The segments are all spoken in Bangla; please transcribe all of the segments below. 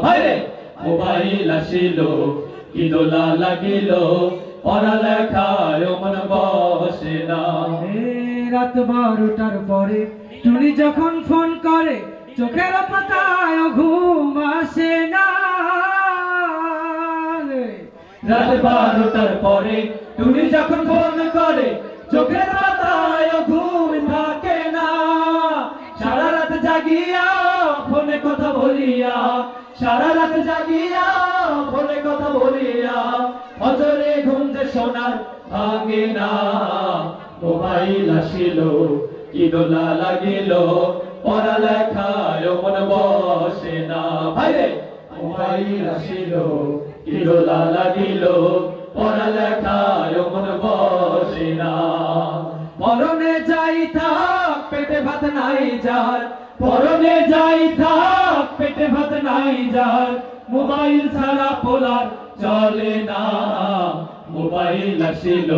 ভাইরে মোবাইল আসিল কি দোলা লাগিল পড়ালেখায় মন বসে না। রাত 12টার পরে টুনি যখন ফোন করে চোখের পাতায় ঘুম আসে না। রাত 12টার পরে টুনি যখন ফোন করে চোখের পাতায় ঘুম থাকে না। সারা রাত জাগিয়া ফোনে কথা বলিয়া, সারা রাত জাগিয়া ফোনে কথা বলিয়া ফজরে ঘুম যে সোনার ভাঙে না। মোবাইল আসিল কি দোলা লাগিল পড়ালেখায় মন বসে না। ভাইরে মোবাইল আসিল কি দোলা লাগিল পড়ালেখায় মন বসে না। মরণে যাই থাক পেটে ভাত নাই যার, মরণে যাই থাক পেটে ভাত নাই যার, মোবাইল ছাড়া পোলার চলে না। মোবাইল আসিল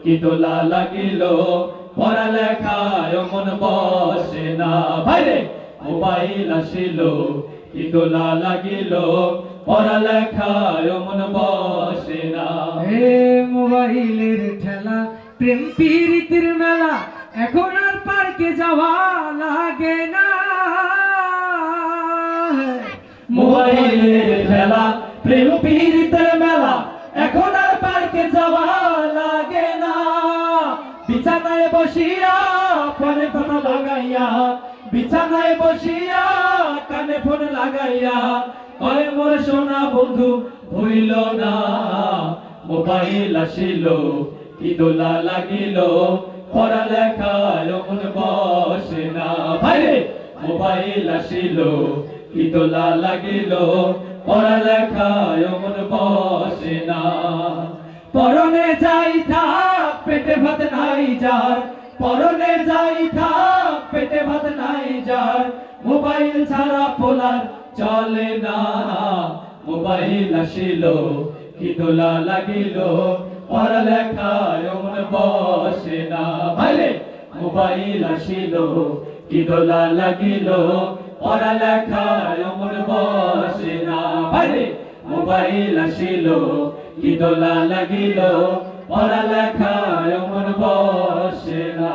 কি দোলা লাগিল পড়ালেখায় মন বসে না। ভাইরে মোবাইল আসিল কি দোলা লাগিল পড়ালেখায় মন বসে না। মোবাইলের ঠেলা প্রেম প্রীতির মেলা এখন আর পার্কে যাওয়া লাগে না। মোবাইলের খেলা প্রেম প্রীতির মেলা এখন আর পার্কে যাওয়া লাগে না। বিছানায় বসিয়া ফোনে ফোন লাগাইয়া, বিছানায় বসিয়া কানে ফোন লাগাইয়া কয় মোর সোনা বন্ধু হইল না। মোবাইল আসিল কি দোলা লাগিল পড়ালেখায় মন বসে না। ভাইরে মোবাইল আসিল কি দোলা লাগিল পড়ালেখায় মন বসে না। পরনে যাই থাক পেটে ভাত নাই যার, পরনে যাই থাক পেটে ভাত নাই যার, মোবাইল ছাড়া পোলার চলে না। মোবাইল আসিল কি দোলা লাগিল পড়ালেখায় মন বসে না। ভাইরে মোবাইল আসিল কি দোলা লাগিল পড়ালেখায় মন বসে না। ভাইরে মোবাইল আসিল কি দোলা লাগিল পড়ালেখায় মন বসে না।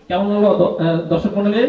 কেমন হলো দর্শক মণ্ডলী?